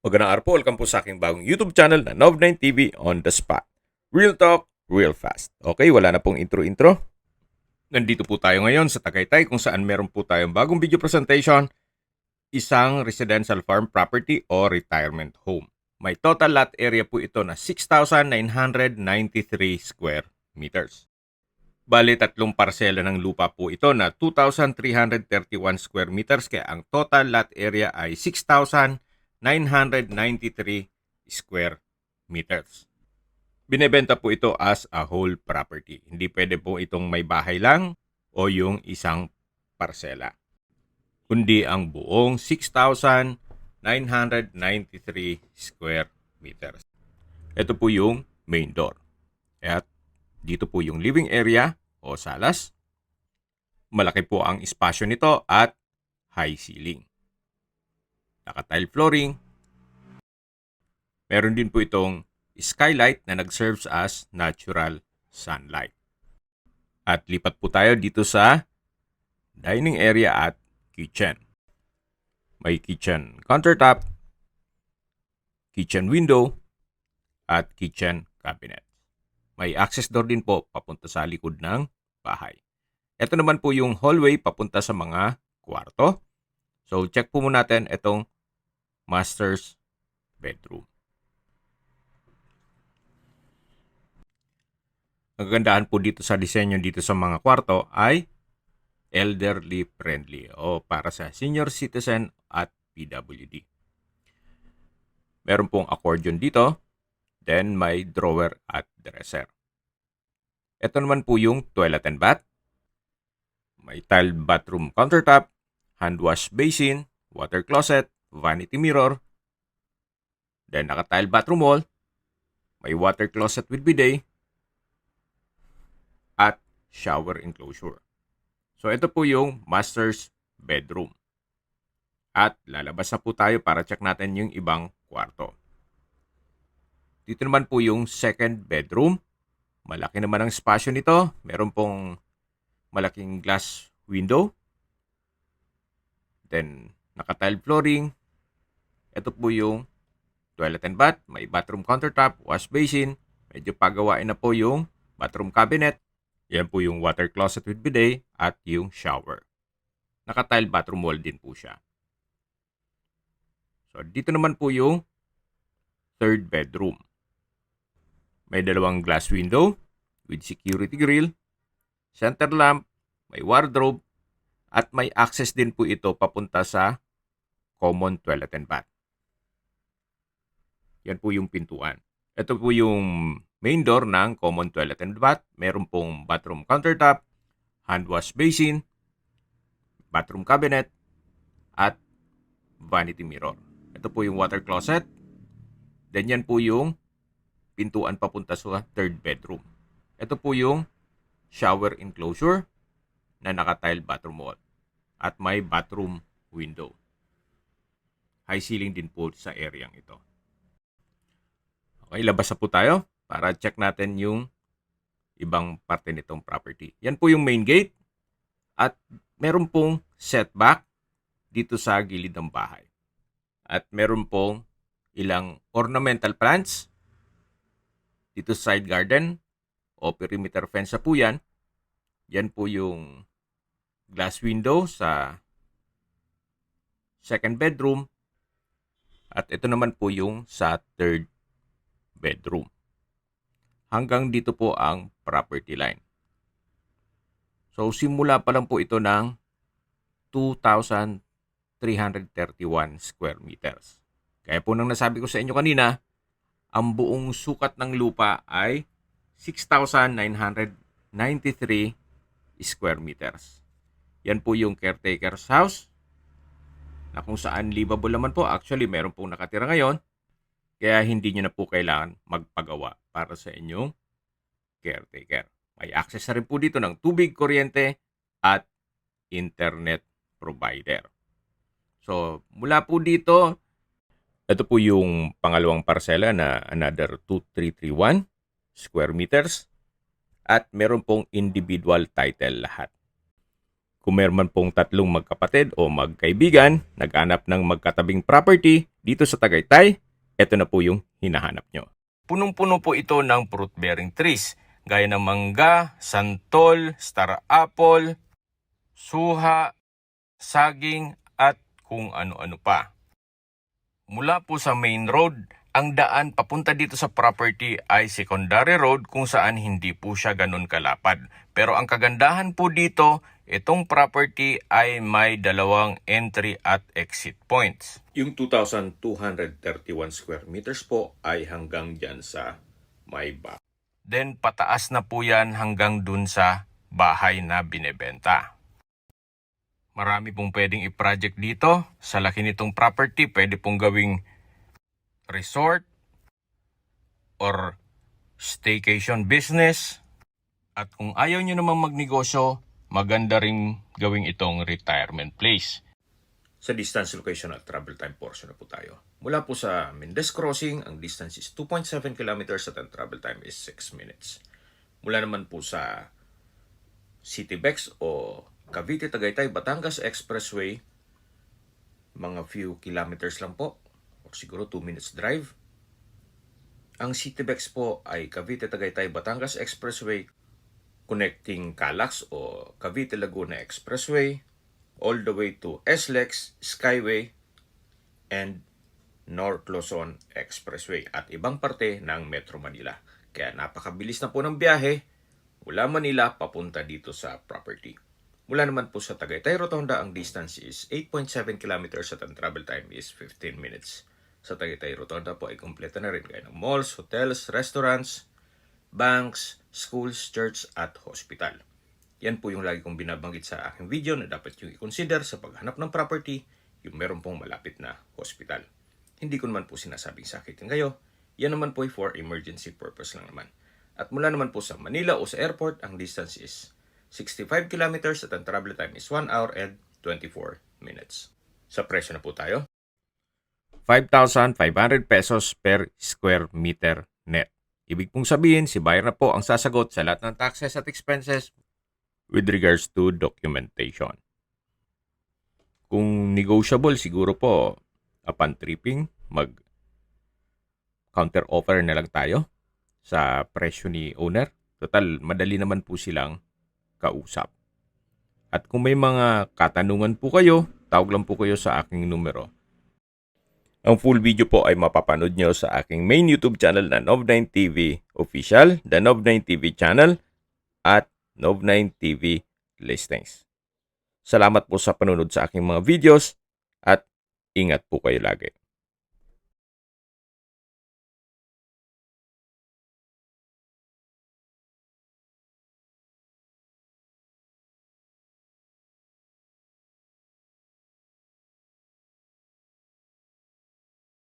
Magandang araw po, welcome po sa aking bagong YouTube channel na Nov9 TV on the spot. Real talk, real fast. Okay, wala na pong intro-intro. Nandito po tayo ngayon sa Tagaytay kung saan meron po tayong bagong video presentation, isang residential farm property o retirement home. May total lot area po ito na 6,993 square meters. Bali, tatlong parsela ng lupa po ito na 2,331 square meters kaya ang total lot area ay 6,993 square meters. Binebenta po ito as a whole property. Hindi pwede po itong may bahay lang o yung isang parsela, kundi ang buong 6,993 square meters. Ito po yung main door. At dito po yung living area o salas. Malaki po ang espasyo nito at high ceiling. Naka-tile flooring. Meron din po itong skylight na nag-serves as natural sunlight. At lipat po tayo dito sa dining area at kitchen. May kitchen countertop, kitchen window, at kitchen cabinet. May access door din po papunta sa likod ng bahay. Ito naman po yung hallway papunta sa mga kwarto. So check po muna natin itong master's bedroom. Ang kagandahan po dito sa disenyo dito sa mga kwarto ay elderly friendly o para sa senior citizen at PWD. Meron pong accordion dito, then may drawer at dresser. Ito naman po yung toilet and bath. May tile bathroom countertop, hand wash basin, water closet, vanity mirror. Then naka-tile bathroom wall, may water closet with bidet, at shower enclosure. So ito po yung master's bedroom. At lalabas na po tayo para check natin yung ibang kwarto. Dito naman po yung second bedroom. Malaki naman ang spasyo nito. Meron pong malaking glass window. Then naka-tile flooring. Ito po yung toilet and bath. May bathroom countertop, wash basin. Medyo pagawain na po yung bathroom cabinet. Yan po yung water closet with bidet at yung shower. Naka-tile bathroom wall din po siya. So, dito naman po yung third bedroom. May dalawang glass window with security grill, center lamp, may wardrobe, at may access din po ito papunta sa common toilet and bath. Yan po yung pintuan. Ito po yung main door ng common toilet and bath. Meron pong bathroom countertop, hand wash basin, bathroom cabinet, at vanity mirror. Ito po yung water closet. Then yan po yung pintuan papunta sa third bedroom. Ito po yung shower enclosure na naka-tile bathroom wall. At may bathroom window. High ceiling din po sa area ito. Okay, labas na po tayo para check natin yung ibang parte nitong property. Yan po yung main gate at meron pong setback dito sa gilid ng bahay. At meron pong ilang ornamental plants dito sa side garden o perimeter fence na po yan. Yan po yung glass window sa second bedroom at ito naman po yung sa third bedroom. Hanggang dito po ang property line. So simula pa lang po ito ng 2,331 square meters. Kaya po nang nasabi ko sa inyo kanina, ang buong sukat ng lupa ay 6,993 square meters. Yan po yung caretaker's house na kung saan livable naman po. Actually, meron pong nakatira ngayon. Kaya hindi nyo na po kailangan magpagawa para sa inyong caretaker. May access na rin po dito ng tubig, kuryente, at internet provider. So, mula po dito, ito po yung pangalawang parsela na another 2,331 square meters. At meron pong individual title lahat. Kung meron man pong tatlong magkapatid o magkaibigan, naghanap ng magkatabing property dito sa Tagaytay, ito na po yung hinahanap nyo. Punong-puno po ito ng fruit-bearing trees, gaya ng mangga, santol, star apple, suha, saging, at kung ano-ano pa. Mula po sa main road, ang daan papunta dito sa property ay secondary road kung saan hindi po siya ganun kalapad. Pero ang kagandahan po dito, itong property ay may dalawang entry at exit points. Yung 2,231 square meters po ay hanggang dyan sa may back. Then pataas na po yan hanggang dun sa bahay na binebenta. Marami pong pwedeng i-project dito. Sa laki nitong property, pwede pong gawing resort or staycation business. At kung ayaw nyo namang magnegosyo, maganda rin gawing itong retirement place. Sa distance, location at travel time portion na po tayo. Mula po sa Mendez Crossing, ang distance is 2.7 kilometers at ang travel time is 6 minutes. Mula naman po sa CityBex o Cavite, Tagaytay, Batangas Expressway, mga few kilometers lang po, o siguro 2 minutes drive. Ang CityBex po ay Cavite, Tagaytay, Batangas Expressway, connecting Calax o Cavite Laguna Expressway, all the way to SLEX, Skyway, and North Luzon Expressway at ibang parte ng Metro Manila. Kaya napakabilis na po ng biyahe mula Manila papunta dito sa property. Mula naman po sa Tagaytay Rotonda, ang distance is 8.7 kilometers at ang travel time is 15 minutes. Sa Tagaytay Rotonda po ay kumpleto na rin gaya ng malls, hotels, restaurants, banks, schools, church at hospital. Yan po yung lagi kong binabanggit sa aking video na dapat yung i-consider sa paghanap ng property, yung meron pong malapit na hospital. Hindi ko naman po sinasabing sakitin kayo, yan naman po ay for emergency purpose lang naman. At mula naman po sa Manila o sa airport, ang distance is 65 kilometers at ang travel time is 1 hour and 24 minutes. Sa presyo na po tayo. 5,500 pesos per square meter net. Ibig pong sabihin, si buyer na po ang sasagot sa lahat ng taxes at expenses with regards to documentation. Kung negotiable, siguro po, upon tripping, mag-counter offer na lang tayo sa presyo ni owner. Total, madali naman po silang kausap. At kung may mga katanungan po kayo, tawag lang po kayo sa aking numero. Ang full video po ay mapapanood nyo sa aking main YouTube channel na Nov9 TV Official, the Nov9 TV channel, at Nov9 TV Listings. Salamat po sa panunod sa aking mga videos at ingat po kayo lagi.